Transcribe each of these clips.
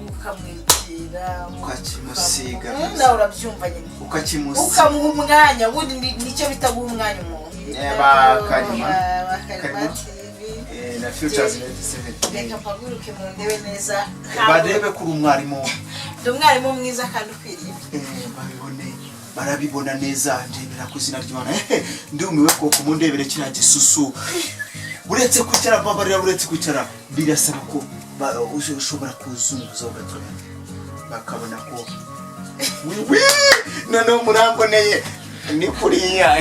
ukamwegera ukakimusiga nawe urabyumva nyine ukakimusiga ukamuha umwanya ubundi nicyo bita guha umwanya umuntu Karima na Futures 97 reka mpaguruke mu ndebe neza barebe kuri umwarimu ndi umwarimu mwiza kandi ukwiriye barabibona neza ndebera ku izina ry'Imana ndumiwe ko kumundebere kira gisusu uretse kwicara babarira uretse kwicara birasaba ko ushobora kuzunguza ugato bakabona ko none muramboneye ni kuriya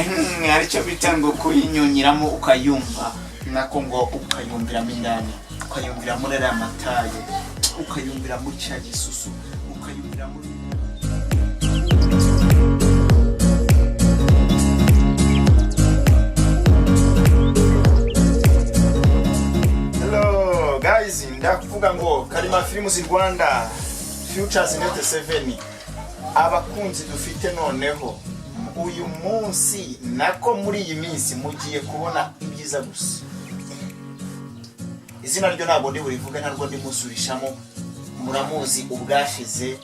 aricyo bitango kuyinyonyiramo ukayumva nako ngo ukayumviramo indani ukayumvira muri aya mataye ukayumvira mu cya gisusu ukayumvira muri guys ndakuvuga ngo Karima Films Rwanda Futures 97 abakunzi dufite noneho uyu munsi nako muri iyi minsi mugiye kubona ibyiza gusa izina ryo ntabwo ndi burivuge ntarwo ndi musurishamo muramuzi ubwashize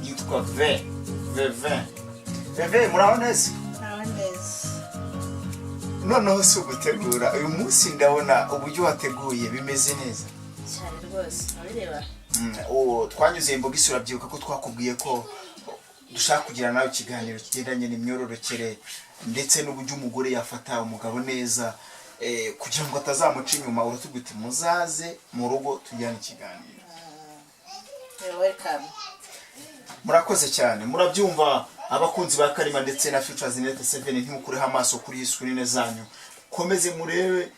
yitwa VV muraboneze noneho si ugutegura uyu munsi ndabona uburyo wateguye bimeze neza cyane rwose urareba twanyuze imboga isura byibuka ko twakubwiye ko dushaka kugira nawe ikiganiro kigendanye n'imyororokere ndetse n'uburyo umugore yafata umugabo neza kugira ngo atazamuca inyuma uratubwite muzaze mu rugo tujyane ikiganiro welcome murakoze cyane murabyumva abakunzi ba Karima ndetse na Futures 97 ntimukureho amaso kuri screen zanyu komeze murebe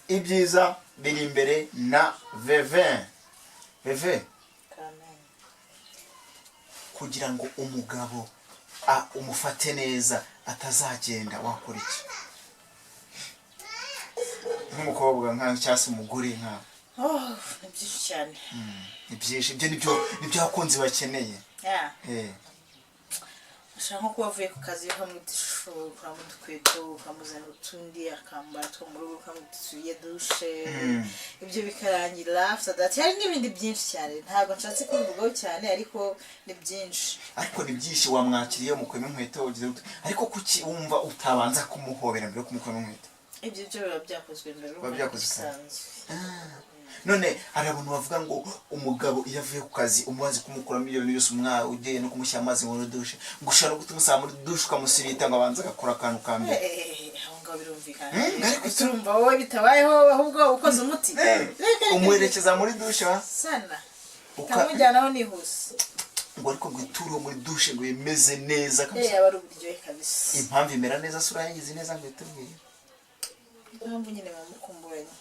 ibyiza biri imbere na VV kugira ngo umugabo umufate neza atazagenda wakora iki nk'umukobwa nka cyase umugore nka byinshi cyane ibyinshi nibyo abakunzi bakeneye ushaka nko kuba avuye ku kazi ukamwitisha ukamudukweto ukamuzana utundi akambara two mu rugo ukamwitisuye dushe ibyo bikarangira after that hari n'ibindi byinshi cyane ntabwo nshatse kubivugaho cyane ariko ni byinshi wamwakiriye umukwemo inkweto ugize ariko kuki wumva utabanza kumuhobera mbere yo kumukwemo inkweto ibyo biba byakozwe mbere none hari abantu bavuga ngo umugabo iyo avuye ku kazi umubazi kumukuramo ibyo bintu byose umwana ugiye no kumushyira amazi muri dushe gushaka gutuma usaba muri dushe ukamusirita ngo abanze agakora akantu ka mbere aho ngaho birumvikana ariko turumva wowe bitabayeho ahubwo ukoze umuti umuherekeza muri dushe sana ukamujyanaho nihuse ngo ariko ngo ituro muri dushe ngo bimeze neza kabisa yaba ari uburyohe kabisa impamvu imera neza sura yagize neza ngo itubwiye impamvu nyine bamukumburanye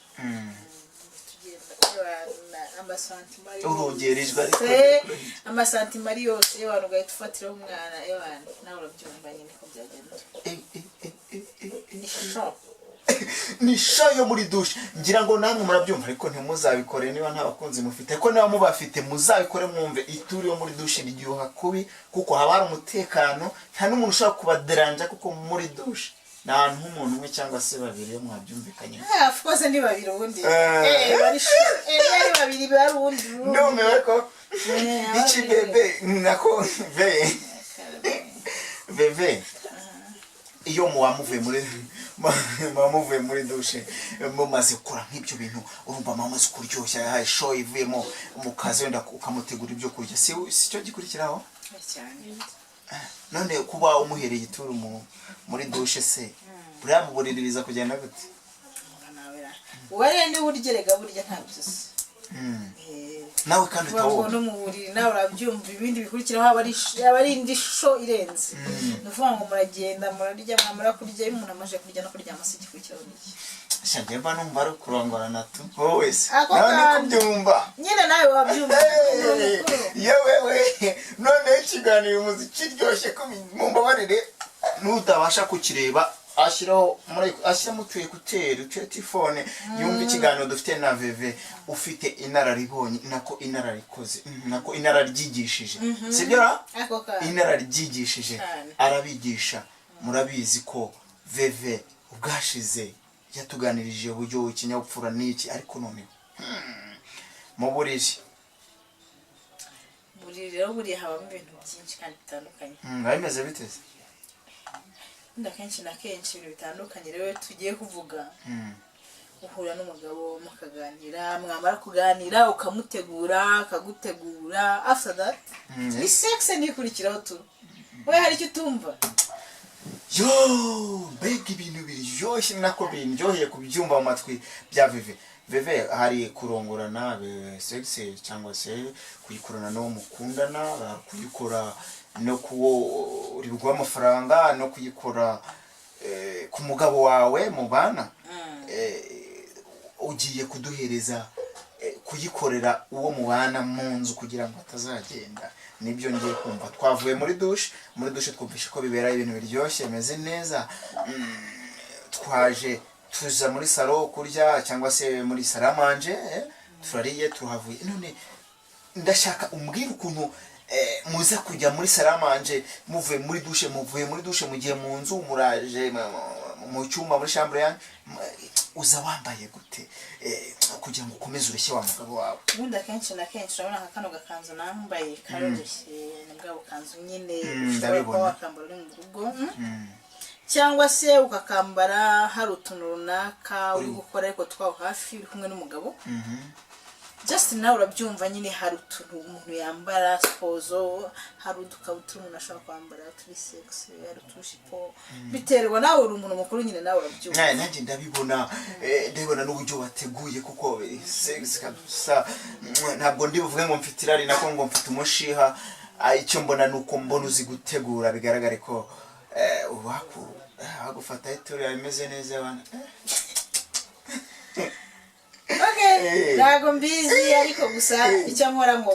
amasantimari yose y'abantu ugahita ufatiraho umwana y'abantu nawe urabyumva nyine ko byagenda ni sho yo muri dushe ngira ngo namwe murabyumva ariko ntimuzabikore niba nta bakunzi mufite ko niba mubafite muzabikore mwumve ituri yo muri dushe iryoha kubi kuko haba hari umutekano nta n'umuntu ushobora kubaderanja kuko muri dushe na nk'umuntu umwe cyangwa se babiri mwabyumvikanye of course ni babiri ubundi bari babiri barundi ndumiwe ko iki bebe nako veve iyo muwamuvuye muri dushe mumaze gukora nk'ibyo bintu urumva mamaze kuryoshya yahaye show ivuyemo mu kazi wenda ukamutegura ibyo kurya si cyo gikurikiraho cyane none kuba umuhereye ituru muri dushe se buriya muburiririza kugenda gute wari ni urgerega burya ntabyo se nawe kandi utawo no mu buriri nawe urabyumva ibindi bikurikiraho aba ari indi sho irenze nuvuga ngo muragenda murarya mwamara kurya umuntu amaje kurya no kurya amasiki kurikiraho niki shange mba numva ari kurongorana tu wowe se nawe kubyumva nyine nawe wabyumva yewe none ikiganiro umuziki kiryoshye ko mumbabarire nutabasha kukireba ashyiramo utuye kuteri telefone yumva ikiganiro dufite na VV ufite inararibonye nako inararikoze nako inararyigishije sibyo inararyigishije arabigisha murabizi ko VV ubwashize yatuganirije uburyo ikinyabupfura n'iki ariko none mu buriri buriri rero buriya habamo ibintu byinshi kandi bitandukanye bimeze biteze kenshi na kenshi ibintu bitandukanye rero tugiye kuvuga uhura n'umugabo mukaganira mwamara kuganira ukamutegura akagutegura after that ni sex nikurikiraho tu we hari icyo utumva yo mbega ibintu biryoshye nako biryoheye kubyumva mu matwi bya Veve hari kurongorana sex cyangwa se kuyikorana no mukundana kuyikora no kuwo uribwa amafaranga no kuyikora ku mugabo wawe mu bana ugiye kuduhereza kuyikorera uwo mubana mu nzu kugira ngo atazagenda nibyo ngiye kumva twavuye muri douche twumvishe ko bibera ibintu biryoshye bimeze neza twaje tuza muri salo kurya cyangwa se muri salamanje turariye tuhavuye none ndashaka umbwira ukuntu muza kujya muri salamanje muvuye muri douche mugiye mu nzu muraje mu cyumba muri chambre yanyu uza wambaye gute kugira ngo ukomeze ureshye wa mugabo wawe ubundi akenshi na kenshi urabona nka kano gakanzu nambaye karoroshye ni bwa bukanzu nyine ushobora kuba wakambara uri mu rugo cyangwa se ukakambara hari utuntu runaka uri gukora ariko twaho hafi uri kumwe n'umugabo just nawe urabyumva nyine hari utuntu umuntu yambara spozo hari udukabutura umuntu ashobora kwambara turi sex hari utushipo biterwa nawe uri umuntu mukuru nyine nawe urabyumva nanjye ndabibona n'uburyo wateguye kuko sex kabisa ntabwo ndi buvuge ngo mfite irari nako ngo mfite umushiha icyo mbona nuko mbona uzi gutegura bigaragare ko wagufata itura imeze neza abana ntago mbizi ariko gusa icyo nkora ngo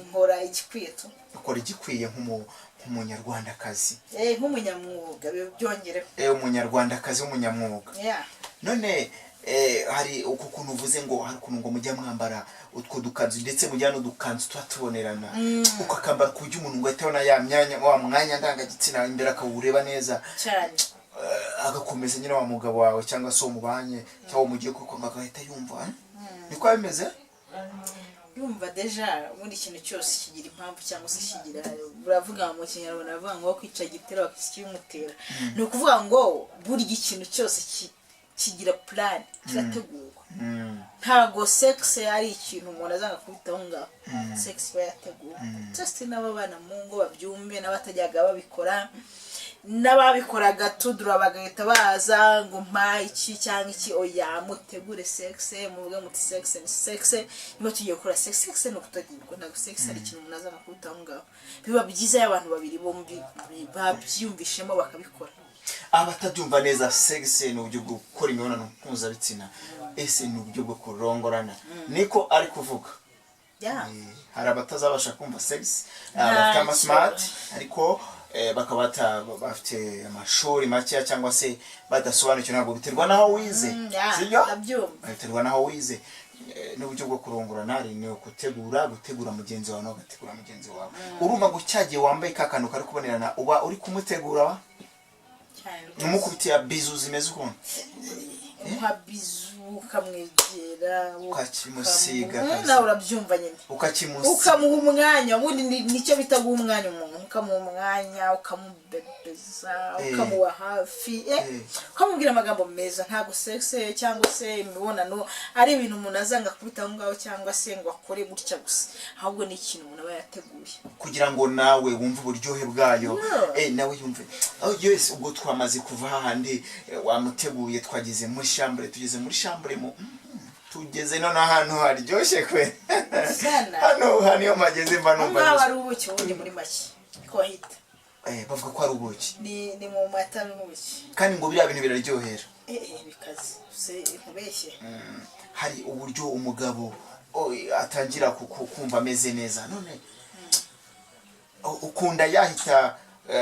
nkora igikwiye tu ukora igikwiye nk'umunyarwandakazi nk'umunyamwuga byongereho umunyarwandakazi w'umunyamwuga none hari uko kuntu uvuze ngo hari ukuntu ngo mujya mwambara utwo dukanzu ndetse mujya n'udukanzu tuba tubonerana ukakambara ku buryo umuntu ngo ahita abona wa mwanya ndangagitsina imbere akawureba neza cyane agakomeza nyine wa mugabo wawe cyangwa se umubanye cyangwa umugiye kuko agahita yumva niko bimeze yumva deja ubundi ikintu cyose kigira impamvu cyangwa se kigira buravuga mu kinyarwanda bavuga ngo kwica gitera bakimutera ni ukuvuga ngo buri ikintu cyose kigira plan kirategurwa ntago sex ari ikintu umuntu azanga kubitaho ngaho sex bayategura just n'ababana mu ngo babyumve n'abatajyaga babikora n'ababikoraga tudura bagahita baza ngo mpa iki cyangwa iki oya mutegure sex muvuge muti sex ni sex niba tugiye gukora sex no kutagirwa ntabwo sex ari ikintu umuntu azanga kubitaho ngaho biba byiza y'abantu babiri bombi babyumvishemo bakabikora abatabyumva neza sex ni uburyo bwo gukora imibonano mpuzabitsina ese ni uburyo bwo kurongorana niko ari kuvuga hari abatazabasha kumva sex abafite smart ariko bakaba bafite amashuri make cyangwa se badasobanukiwe ntabwo biterwa naho wize sibyo biterwa naho wize n'uburyo bwo kurongorana ni gutegura mugenzi wawe no gutegura mugenzi wawe urumva ngo cyagiye wambaye kakantu kari kubonerana uba uri kumutegura numukubitiya bizu zimeze ukuntu bizu ukamwegera ukakimusiga nawe urabyumva nyine ukamuha umwanya ubundi nicyo bita guha umwanya umuntu ukamuha umwanya ukamubebeza ukamuha hafi ukamubwira amagambo meza ntabwo sex cyangwa se imibonano ari ibintu umuntu azanga kubitaho ngaho cyangwa se ngo akore gutya gusa ahubwo ni ikintu umuntu aba yateguye kugira ngo nawe wumve uburyohe bwayo nawe yumve yes ubwo twamaze kuva hahandi wamuteguye twageze muri chambre tugeze muri chambre tugeze none ahantu haryoshye kwe hano iyo mageze mba numva ari ubuki ubundi muri make ko hita bavuga ko ari ubuki ni mu mata n'ubuki kandi ngo biriya bintu biraryohera bikaze se nkubeshye hari uburyo umugabo atangira kumva ameze neza none ukunda yahita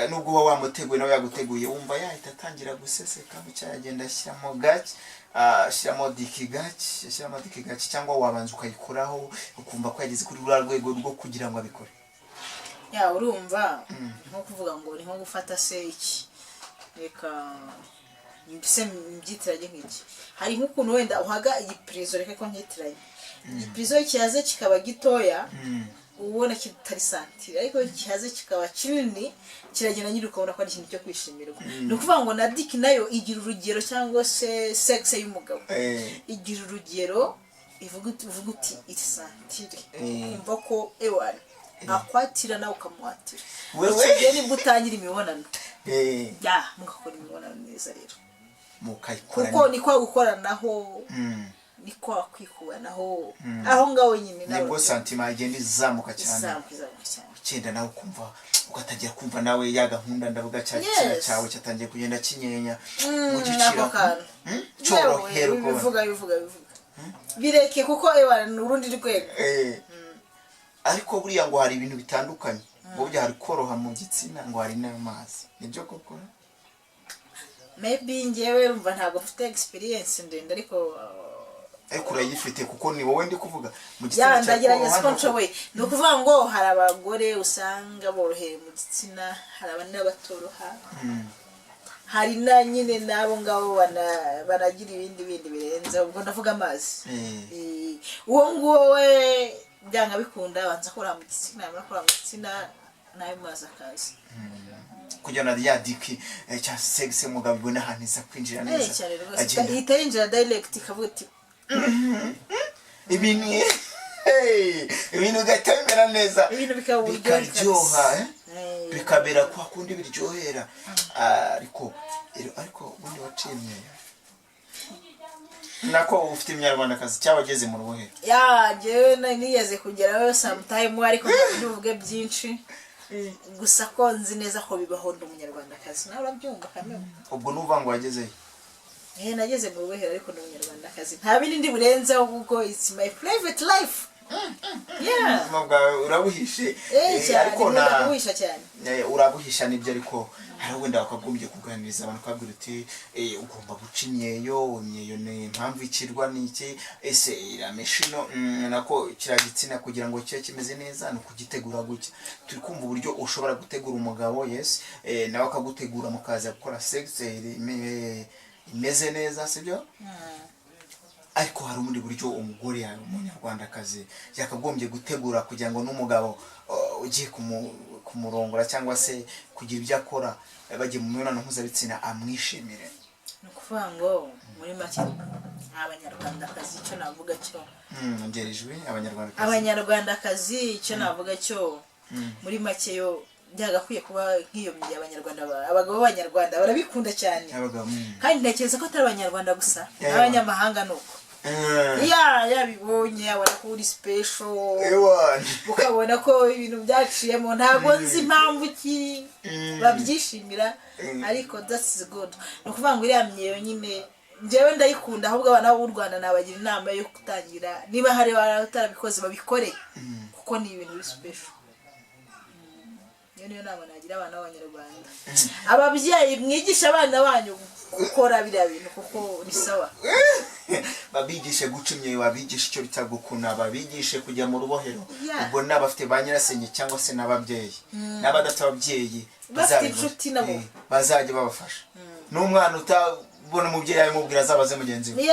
nubwo uba wamuteguye nawe yaguteguye wumva yahita atangira guseseka mucyagenda ashyiramo gake ashyiramo diki gake cyangwa wabanza ukayikuraho ukumva ko yageze kuri rwa rwego rwo kugira ngo abikore urumva nko kuvuga ngo ni nko gufata se iki reka mbese mbyitiranye nk'iki hari nk'ukuntu wenda uhaga igiprizo reka ko nkitiranye igiprizo kiyaze kikaba gitoya ubona kitari santire ariko kihaze kikaba kinini kiragenda nyiri ukabona ko ari ikintu cyo kwishimirwa ni ukuvuga ngo na diki nayo igira urugero cyangwa se sexe y'umugabo igira urugero uvuga uti iti santire kumva ko ewani akwatira nawe ukamuhatira wewe nibwo utangira imibonano mugakora imibonano neza rero mukayikora kuko ni kwa gukoranaho ni kwa kwikubanaho aho ngaho nyine nawe nibwo santima igenda izamuka cyane cyenda nawe kumva ugatangira kumva nawe ya gahunda ndavuga cyawe cyatangiye kugenda kinyenya mu giciro cyorohero bivuga bireke kuko ewana urundi rwego ariko buriya ngo hari ibintu bitandukanye burya hari koroha mu gitsina ngo hari n'amazi nibyo koko maybe ngewe rumva ntabwo mfite experience ndende ariko urayifite kuko ni wowe ndi kuvuga mu gitsina ndagerageza ko nshoboye ni ukuvuga ngo hari abagore usanga boroheye mu gitsina hari abandi n'abatoroha hari na nyine nabo ngabo banagira ibindi birenze ubwo ndavuga amazi uwo nguwo we byanga bikunda banza kora mu gitsina yamara kora mu gitsina nayo mazi akazi kugira na ya diki cya sexe mugabo ibona ahantu isa kwinjira neza agenda ihita yinjira direct ikavuga ati ibintu gahita bimera neza ibintu bikaryoha bikabera kwa kundi biryohera ariko ubundi wacimye nako ufite imyarwandakazi cyaba ageze mu rubohero jewe nigeze kugerayo sometime ariko ntabivuge byinshi gusa ko nzi neza ko bibaho ndi umunyarwandakazi nawe urabyumva kamwe ubwo nuvuga ngo wagezeyo nageze mu rubohero ariko ndi umunyarwandakazi nta bindi ndi burenzeho kuko it's my private life urabuhishe ariko urabuhisha cyane urabuhisha nibyo ariko hari wenda bakagombye kuganiriza abantu kabwira uti ugomba guca imyeyo ni impamvu ikirwa n'iki ese irameshino nako kiragitsina kugira ngo kibe kimeze neza no kugitegura gutya turi kumva uburyo ushobora gutegura umugabo nawe akagutegura mukaza gukora sex imeze neza sibyo ariko hari ubundi buryo umugore yawe umunyarwandakazi yakagombye gutegura kugira ngo n'umugabo ugiye kumurongora cyangwa se kugira ibyo akora bagiye mu mibonano mpuzabitsina amwishimire ni ukuvuga ngo muri make abanyarwandakazi icyo navuga cyo ngerijwe abanyarwandakazi icyo navuga cyo muri make yo byagakwiye kuba nk'iyo mye abanyarwanda abagabo b'abanyarwanda barabikunda cyane kandi ntekereza ko atari abanyarwanda gusa n'abanyamahanga nuko yabibonye abona ko uri special ukabona ko ibintu byaciyemo ntabwo nzi impamvu ki babyishimira ariko that's good ni ukuvuga ngo iriya myeyo nyine njyewe ndayikunda ahubwo abana b'u Rwanda nabagira inama yo gutangira niba hari abatarabikoze babikore kuko ni ibintu biri special niyo nama nagira abana b'abanyarwanda ababyeyi mwigisha abana banyu gukora biriya bintu kuko ni sawa babigishe guca imyeyo babigishe icyo bita gukuna babigishe kujya mu rubohero ubwo n'abafite ba nyirasenge cyangwa se n'ababyeyi n'abadafite ababyeyi bazajya babafasha n'umwana utabona umubyeyi abimubwira azabaze mugenzi we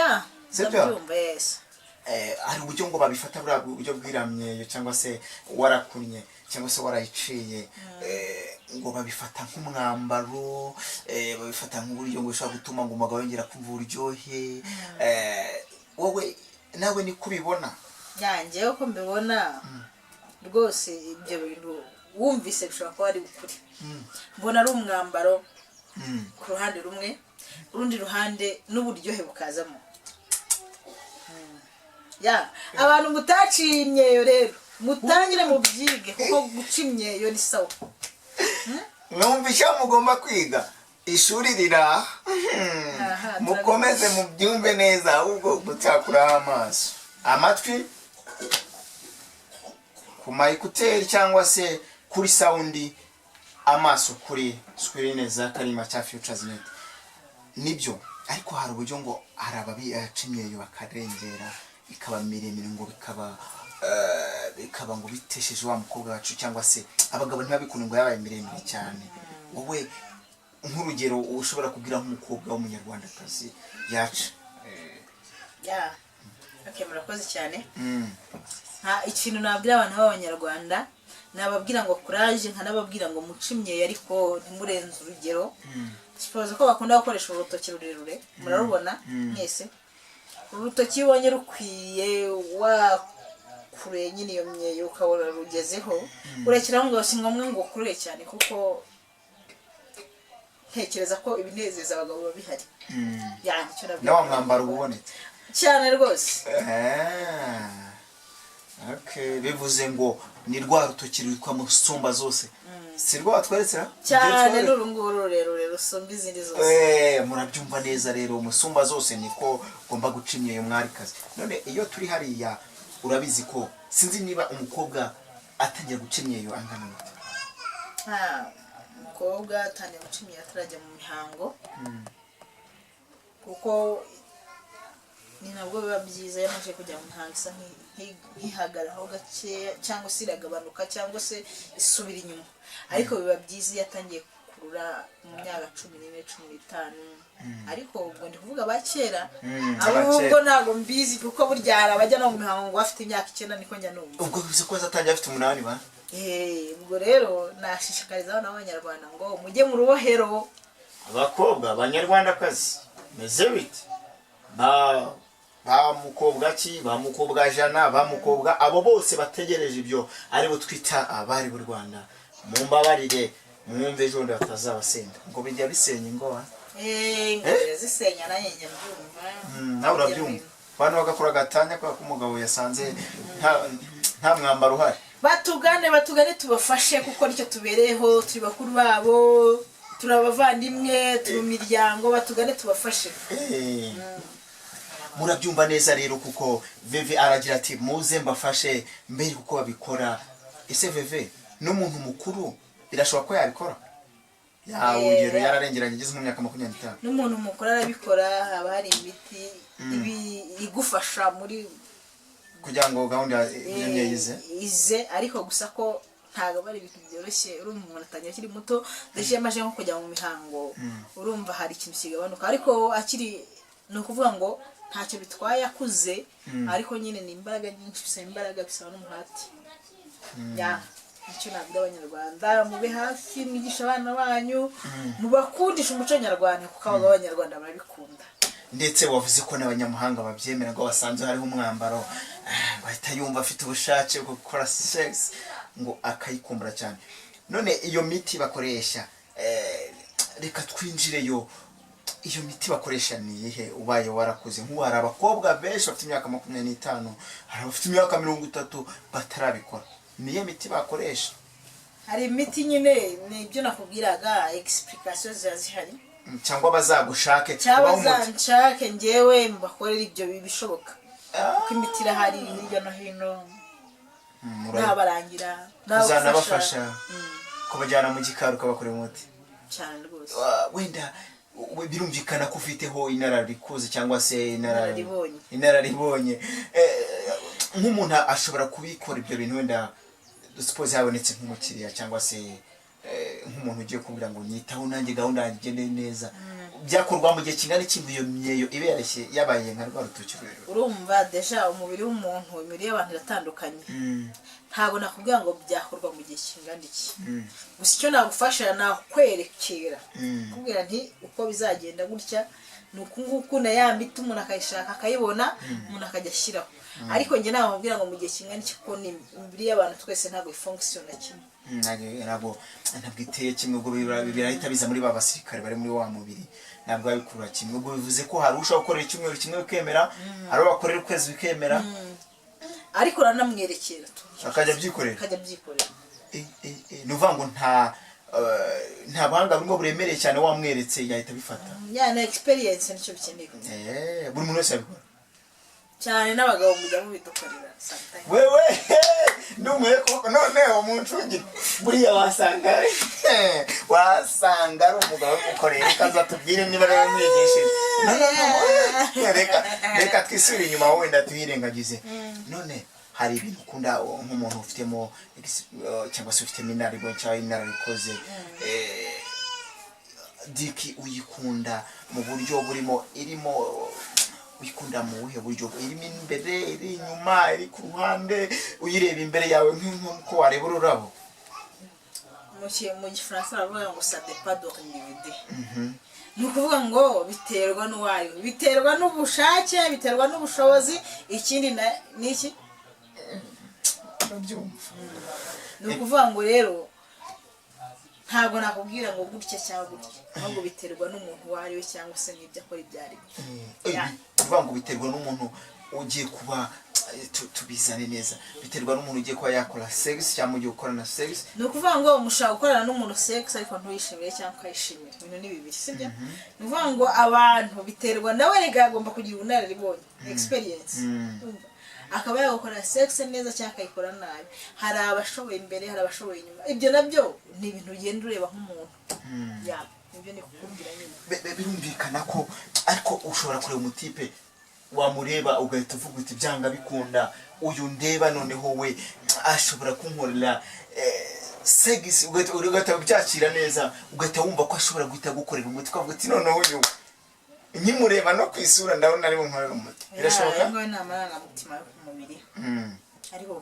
hari uburyo ngo babifata buriya buryo bw'iramyeyo cyangwa se warakunye cyangwa se warayiciye ngo babifata nk'umwambaro babifata nk'uburyo ngo ushobora gutuma ngo umugabo yongera kumva uburyohe wowe nawe ni kubibona yanjye uko mbibona rwose ibyo bintu wumvise bishobora kuba ari ukuri mbona ari umwambaro ku ruhande rumwe urundi ruhande n'uburyohe bukazamo abantu mutaciye imyeyo rero mutangire mu byige kuko guca imyeyo ni sawa mwumvisha mugomba kwiga ishuri riraha mukomeze mubyumve neza ahubwo gutakuraho amaso amatwi ku mayikuteri cyangwa se kuri saundi amaso kuri screen za Karima cya Futuresnet nibyo ariko hari uburyo ngo hari ababica imyeyo bakarengera ikaba miremire ngo bikaba ngo bitesheje wa mukobwa wacu cyangwa se abagabo ntibabikunda ngo yabaye miremire cyane wowe nk'urugero ushobora kubwira nk'umukobwa w'umunyarwandakazi yaca murakoze cyane ikintu nabwira abantu b'abanyarwanda nababwira ngo courage nkanababwira ngo muce imyeyo ariko ntimurenze urugero suppose ko bakunda gukoresha urutoki rurerure murarubona mwese urutoki ubonye rukwiye wakureye nyine iyo myeyo ukabona rugezeho urekeraho ngo si ngombwa ngo ukurure cyane kuko ntekereza ko ibinezeza abagabo biba bihari yani cyo nabyo nawe mwambaro ubonetse cyane rwose okay bivuze ngo ni rwa rutoki rwitwa musumba zose si rwa tweretse cyane n'urunguru rurerure rusumba izindi zose murabyumva neza rero musumba zose niko ugomba guca imyeyo mwarikazi none iyo turi hariya urabizi ko sinzi niba umukobwa atangiye guca imyeyo angana gute umukobwa atangiye guca imyeyo atarajya mu mihango kuko ni nabwo biba byiza yamaze kujya mu mihango isa nk'ihagararaho gakeya cyangwa se iragabanuka cyangwa se isubira inyuma ariko biba byiza iyo atangiye kurura mu myaka 14-15 ariko ubwo ndi kuvuga abakera ahubwo ntabwo mbizi kuko burya hari abajya no mu mihango ngo bafite imyaka 9 niko njya numva ubwo bivuze ko azatangiye afite 8 ba ubwo rero nashishikariza abana b'abanyarwanda ngo mujye mu rubohero abakobwa abanyarwandakazi meze bite ba mukobwa ki ba mukobwa jana ba mukobwa abo bose bategereje ibyo ari bo twita abari b'u Rwanda mumbabarire mwumve ejo ndi batazabasenda ngo bijya bisenya ngo zisenya naye njya mbyumva nawe urabyumva bano bagakora gatanya kwa kumugabo yasanze nta mwambaro uhari batugane tubafashe kuko nicyo tubereyeho turi bakuru babo turabavandimwe turi miryango batugane tubafashe murabyumva neza rero kuko Veve aragira ati muze mbafashe mbere kuko babikora ese Veve n'umuntu mukuru birashoboka ko yabikora urugero yararengeranye ageze mu myaka 25 n'umuntu mukuru arabikora haba hari imiti igufasha muri kugira ngo gahunda ize ariko gusa ko ntago bari ibintu byoroshye urumva umuntu atangiye akiri muto ndetse yamaje nko kujya mu mihango urumva hari ikintu kigabanuka ariko akiri ni ukuvuga ngo ntacyo bitwaye akuze ariko nyine ni imbaraga nyinshi bisaba imbaraga bisaba n'umuhati icyo nabwira abanyarwanda mube hafi mwigisha abana banyu mubakundisha umuco nyarwanda kuko abanyarwanda barabikunda ndetse wavuze ko n'abanyamahanga babyemera ngo basanze hariho umwambaro bahita yumva afite ubushake bwo gukora sex ngo akayikumbura cyane none iyo miti bakoresha reka twinjireyo iyo miti bakoresha ni ihe ubaye warakuze nk'uwari abakobwa benshi bafite imyaka 25 hari abafite imyaka 30 batarabikora niye miti bakoresha hari imiti nyine nibyo nakubwiraga explication zihari cyangwa bazagushake bazanshake ngewe mbakorera ibyo bishoboka kuko imiti irahari hirya no hino nabarangira uzanabafasha kubajyana mu gikaro ukabakorera umuti cyane rwose wenda birumvikana ko ufiteho inararikoze cyangwa se inararibonye nk'umuntu ashobora kubikora ibyo bintu wenda suppose yabonetse nk'umukiriya cyangwa se nk'umuntu ugiye kubwira ngo nyitaho nanjye gahunda igende neza byakorwa mu gihe kingana iki iyo myeyo ibereshye yabaye nka rwa rutoki rero urumva deja umubiri w'umuntu imibiri y'abantu iratandukanye ntabwo nakubwira ngo byakorwa mu gihe kingana iki gusa icyo nagufasha nakwerekera kubwira nti uko bizagenda gutya ni uku nguku na ya miti umuntu akayishaka akayibona umuntu akajya ashyiraho ariko njye namubwira ngo mu gihe kingana iki kuko ni imibiri y'abantu twese ntabwo ifunctiona kimwe ntabwo iteye kimwe ubwo birahita biza muri ba basirikare bari muri wa mubiri ntabwo babikurura kimwe ubwo bivuze ko hari ushobora gukorera icyumweru kimwe bikemera hari bakorera ukwezi bikemera ariko ranamwerekera akajya byikorera ni uvuga ngo nta buhanga burimo buremereye cyane wamweretse yahita bifata na experience nicyo bikeneye buri muntu wese yabikora cyane n'abagabo mujya mubidukorera wewe ndumwe koko none umuncungire buriya wasanga ari umugabo ukorera kaza tubwire niba rero mwigishije reka twisubire inyuma wenda tuyirengagize none hari ibintu ukunda nk'umuntu ufitemo cyangwa se ufitemo inararibonye cyangwa inararikoze diki uyikunda mu buryo burimo irimo uyikunda mu buhe buryo irimo imbere iri inyuma iri ku ruhande uyireba imbere yawe nk'uko wareba ururabo mu gifaransa baravuga ngo ça dépend de l'individu ni ukuvuga ngo biterwa n'uwari biterwa n'ubushake biterwa n'ubushobozi ikindi ni iki ni ukuvuga ngo rero ntabwo nakubwira ngo gutya cyangwa gutya ahubwo biterwa n'umuntu uwo ari we cyangwa se n'ibyo akora ibyo ari byo bivuga ngo biterwa n'umuntu ugiye kuba tubizane neza biterwa n'umuntu ugiye kuba yakora sex cyangwa ugiye gukorana sex ni ukuvuga ngo mushaka gukorana n'umuntu sex ariko ntuyishimire cyangwa ukayishimira ibintu ni bibiri sibyo ni ukuvuga ngo abantu biterwa nawe rega agomba kugira ubunararibonye experience akaba yagakora sex neza cyangwa akayikora nabi hari abashoboye imbere hari abashoboye inyuma ibyo nabyo ni ibintu ugenda ureba nk'umuntu ibyo ni kukubwira nyine birumvikana ko ariko ushobora kureba umutipe wamureba ugahita uvuga uti byanga bikunda uyu ndeba noneho we ashobora kunkorera sex ugahita ubyakira neza ugahita wumva ko ashobora guhita gukorera umuti ukavuga uti noneho uyu nkimureba no ku isura ndabona ari bunkorera umuti birashoboka ngo ni amarangamutima yo ku mubiri ariko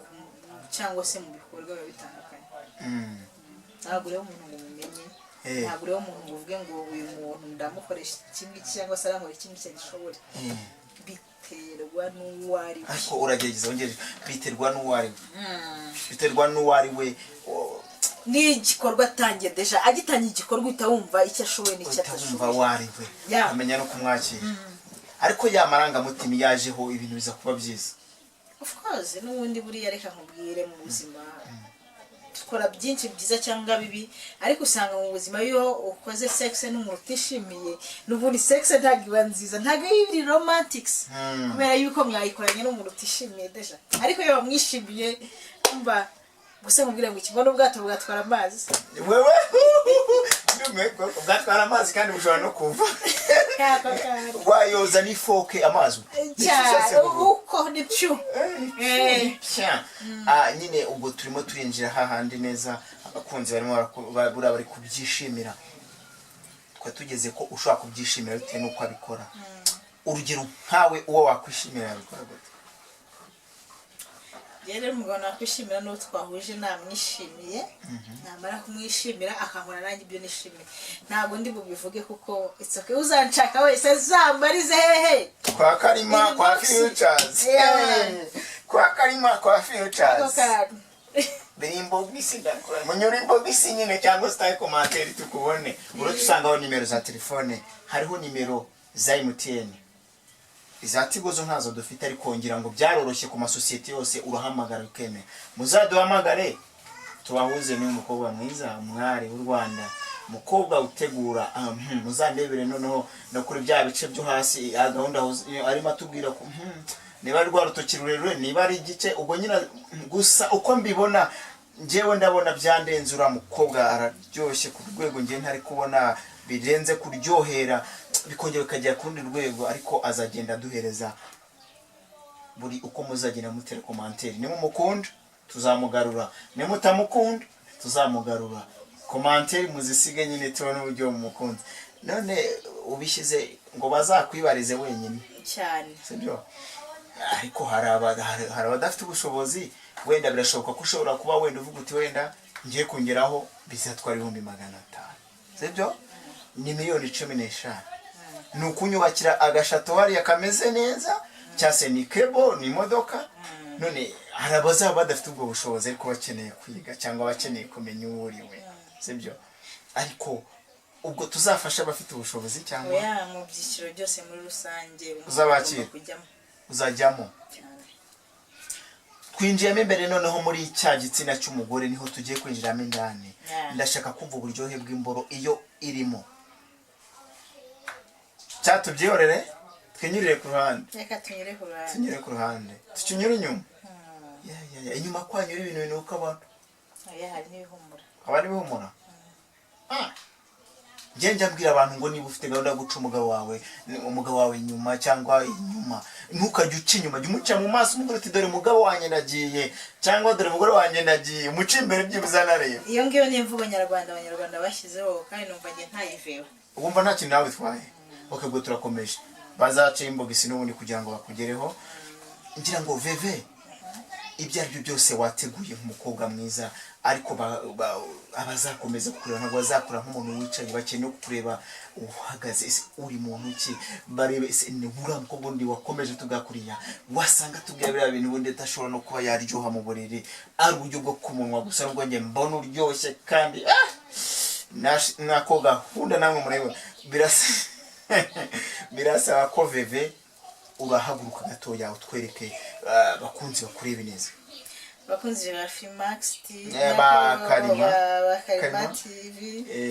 cyangwa se mu bikorwa biba bitandukanye ntabwo ureba umuntu ngo umumenye ntabwo ureba umuntu ngo uvuge ngo uyu muntu ndamukoresha ikindi cyangwa se arankora ikindi cyo gishobora biterwa n'uwo ari we ariko uragerageza wongere biterwa n'uwo ari we biterwa n'uwo ari we n'igikorwa atangiye deja agitangiye igikorwa uhita wumva icyo ashoboye n'icyo atashoboye uwo ari we amenya no kumwakira ariko ya marangamutima yajeho ibintu biza kuba byiza of course n'ubundi buriya reka nkubwire mu buzima dukora byinshi byiza cyangwa bibi ariko usanga mu buzima iyo ukoze sex n'umuntu utishimiye n'ubundi sex ntabwo iba nziza ntabwo iba romantics kubera yuko mwayikoranye n'umuntu utishimiye deja ariko iyo wamwishimiye umva gusa nkubwira ngo ikigo n'ubwato bugatwara amazi wewe bwatwara amazi kandi bushobora no kuva wayoza n'ifoke amazi uko ni pyu nyine ubwo turimo turinjira hahandi neza abakunzi barimo bari kubyishimira twa tugeze ko ushobora kubyishimira bitewe n'uko abikora urugero nkawe uwo wakwishimira yabikora gute rero umugabo nakwishimira n'uwo twahuje namwishimiye namara kumwishimira akankora nanjye ibyo nishimiye ntabwo ndi bubivuge kuko it's okay uzanshaka wese azambarize hehe kwa Karima kwa Futures kwa Karima kwa Futures birimbo bisi ndakora munyurimbo bisi nyine cyangwa style commentaire tukubone uretse usangaho nimero za telefone hariho nimero za MTN izatigo zo ntazo dufite ariko ngira ngo byaroroshye ku masosiyete yose urahamagara ukeme muzaduhamagare tubahuze n'uyu mukobwa mwiza umwari w'u Rwanda mukobwa utegura muzandebere noneho no kuri bya bice byo hasi gahunda arimo atubwira ko niba ari rwa rutoki rurerure niba ari igice ubwo nyina gusa uko mbibona njyewe ndabona byandenze ura mukobwa araryoshye ku rwego ngiye ntari kubona birenze kuryohera bikongera bikajya ku rundi rwego ariko azagenda duhereza buri uko muzagenda mutera commentaire ni mumukunda tuzamugarura ni mutamukunda tuzamugarura commentaire muzisige nyine tubone uburyo mumukunze none ubishyize ngo bazakwibarize wenyine cyane sibyo ariko hari abadafite ubushobozi wenda birashoboka ko ushobora kuba wenda uvuga uti wenda ngiye kongeraho bizatwara 500,000 sibyo ni 15,000,000 ni ukunyubakira agashato hariya kameze neza cyase ni kebo ni imodoka none hari abazaba badafite ubwo bushobozi ariko bakeneye kwiga cyangwa bakeneye kumenya uwo uri we sibyo ariko ubwo tuzafasha abafite ubushobozi cyangwa mu byiciro byose muri rusange uzabakira uzajyamo twinjiyemo imbere noneho muri cya gitsina cy'umugore niho tugiye kwinjiramo indani ndashaka kumva uburyohe bw'imboro iyo irimo cyatubyorere twinyurire ku ruhande reka tunyure ku ruhande tukinyure inyuma inyuma kwanyura ibintu binuka abantu hari n'ibihumura abandi bihumura njya mbwira abantu ngo niba ufite gahunda yo guca umugabo wawe inyuma cyangwa inyuma ntukajya uca inyuma jya umuca mu maso umugore uti dore umugabo wanjye nagiye cyangwa dore umugore wanjye nagiye umuca imbere byibuze anareba iyo ngiyo ni imvugo abanyarwanda bashyizeho kandi numva njye ntayiveho wumva nta kintu nawe bitwaye ubwo turakomeje bazaca imbogisi n'ubundi kugira ngo bakugereho. Ngira ngo Veve ibyo ari byo byose wateguye nk'umukobwa mwiza, ariko abazakomeza kukureba ntabwo bazakora nk'umuntu wicaye, bakeneye kureba uhagaze uri muntu ki, barebe ni uriya mukobwa undi wakomeje tugakuriya, wasanga tubwira biriya bintu ubundi adashobora no kuba yaryoha mu buriri, ari uburyo bwo kumunwa gusa, nubwo njye mbona uryoshye kandi nako gahunda namwe mureba birasaba ko Veve urahaguruka gatoya utwereke bakunzi bakurebe neza. Bakunzi ba Filmax TV, Karima TV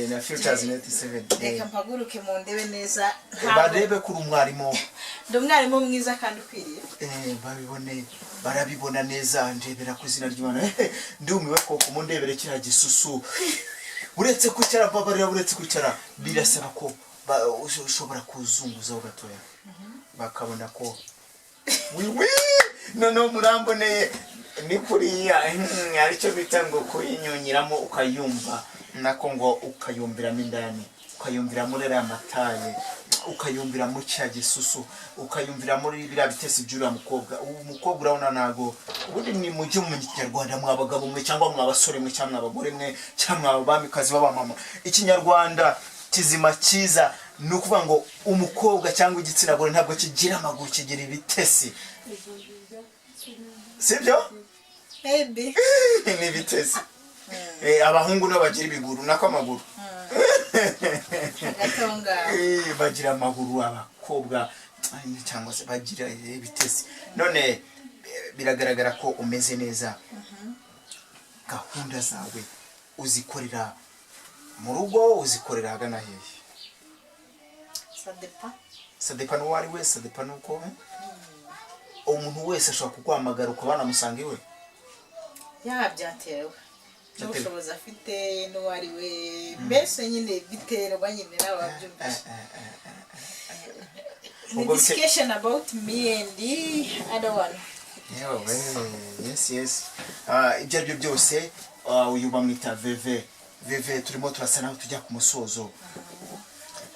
na Futures 97. Reka mpaguruke mu ndebe neza, barebe kuri umwarimu. Ndi umwarimu mwiza kandi ukwiriye. Babibone, barabibona neza, ndebera ku izina ry'Imana. Ndumiwe ko kumundebere kira gisusu. Uretse kwicara babarira, uretse kwicara birasaba ko ushobora kuzunguza gatoya. Bakabona ko wiwi no muramboneye ni kuriya aricyo bita ngo kuyinyunyiramo ukayumva, nako ngo ukayumviramo indani, ukayumvira muri ya mataye, ukayumvira mu cya gisusu, ukayumvira muri biriya bitesi by'uriya mukobwa. Umukobwa urabona nago ubundi ni mujye mu Kinyarwanda, mwabagabo mwe cyangwa mwabasore mwe cyangwa mwabagore mwe cyangwa abamikazi b'abamama. Ikinyarwanda kizima cyiza ni ukuvuga ngo umukobwa cyangwa igitsina gore ntabwo kigira amaguru, kigira ibitesi. Sibyo? Maybe ni ibitesi. Abahungu no bagira ibiguru nako amaguru. Bagira amaguru, abakobwa cyangwa se bagira ibitesi. None biragaragara ko umeze neza. Gahunda zawe uzikorera mu rugo, uzikorera hagana hehe? Sadepa no wari wese, sadepa nuko umuntu wese ashobora kuguhamagara ukabana musanga iwe. Byatewe n'ubushobozi afite n'uwari we, mbese nyine biterwa nyine n'ababyumvise. Discussion about me and the other one. Yes. Ibyo aribyo byose uyu bamwita Veve. Veve turimo turasa naho tujya ku musozo.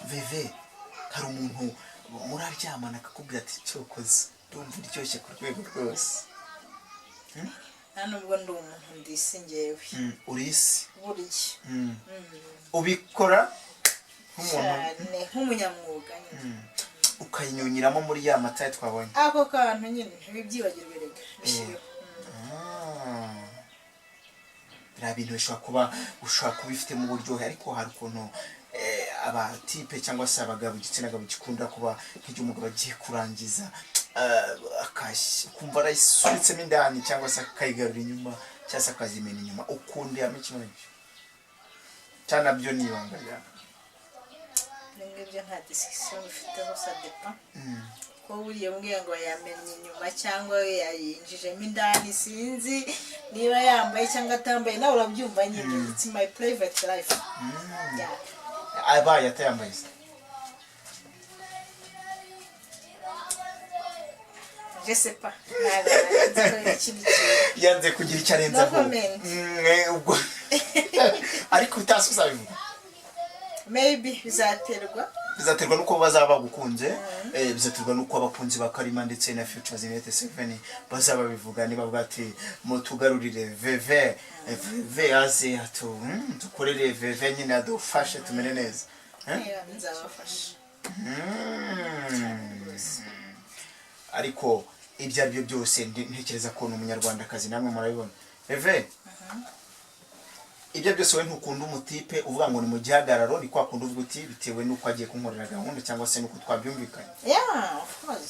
Veve hari umuntu muraryamana akakubwira ati cyokoze ndumva iryoshye ku rwego rwose. Nubwo ndi umuntu ndisi ngewe. Urisi? Buriya. Ubikora nk'umunyamwuga nyine. Ukayinyunyiramo muri ya mataye twabonye. Ako kantu nyine ntibibyibagirwe rega. Biriya bintu ushobora kuba bifite mu buryohe, ariko hari ukuntu abatipe cyangwa se abagabo, igitsina gabo gikunda kuba nk'igihe umugabo agiye kurangiza kumva arayisubitsemo indani cyangwa se akayigarura inyuma cyangwa se akazimena inyuma. Ukundi hamwe kimwe n'ibyo cyane nabyo ni ibanga ryawe. Ngibyo nta discussion bifiteho sadepa. Ko buriya mbwiye ngo yamenye inyuma cyangwa yayinjijemo indani, sinzi niba yambaye cyangwa atambaye, nawe urabyumva nyine. It's my private life. Abaye atayambaye se je sais pas. yanze kugira icyo arenzaho ubwo ariko utasubiza bivuga. Maybe bizaterwa nuko bazaba bagukunze, bizaterwa nuko abakunzi ba Karima ndetse na Futures 97 bazaba bivuga, niba bwati mutugarurire Veve aze tukorere Veve nyine adufashe tumere neza. nzabafasha. Ariko ibyo aribyo byose ntekereza ko n'umunyarwandakazi namwe murabibona. Veve ibyo byose we ntukunda umutipe uvuga ngo ni mu gihagararo, ni kwa kundi uvuga uti bitewe nuko agiye kunkorera gahunda cyangwa se nuko twabyumvikanye. Of course.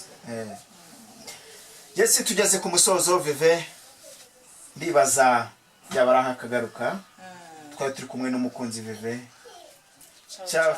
Yes, tugeze ku musozo Veve. Ndibaza byabara nkakagaruka. Twari turi kumwe n'umukunzi Veve. Ciao.